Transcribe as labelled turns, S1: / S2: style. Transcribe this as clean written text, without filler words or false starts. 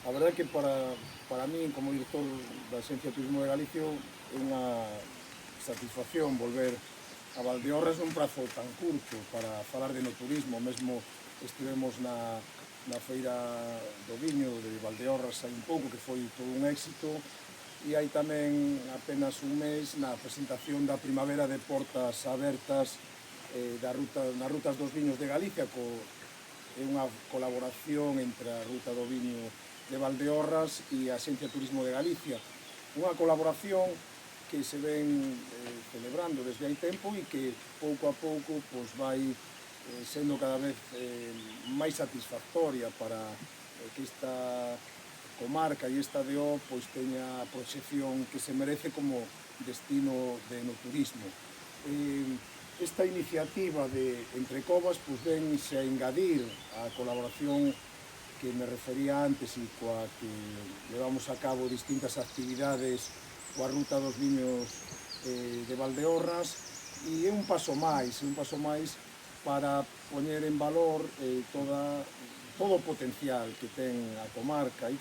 S1: A verdade é que para min, como director da Axencia de Turismo de Galicia, é unha satisfacción volver a Valdeorras nun prazo tan curto para falar de no turismo. Mesmo estivemos na feira do viño de Valdeorras hai un pouco, que foi todo un éxito, e hai tamén apenas un mes na presentación da Primavera de Portas Abertas nas rutas dos viños de Galicia, é unha colaboración entre a Ruta do Viño de Valdeorras e a Axencia de Turismo de Galicia. Unha colaboración que se ven celebrando desde hai tempo e que pouco a pouco pois, vai sendo cada vez máis satisfactoria para que esta comarca e esta DO pois, teña a proxección que se merece como destino de no turismo. Esta iniciativa de Entre Covas pois, vense a engadir a colaboración que me refería antes e coa que levamos a cabo distintas actividades coa Ruta dos Viños de Valdeorras, e é un paso máis para poñer en valor todo o potencial que ten a comarca.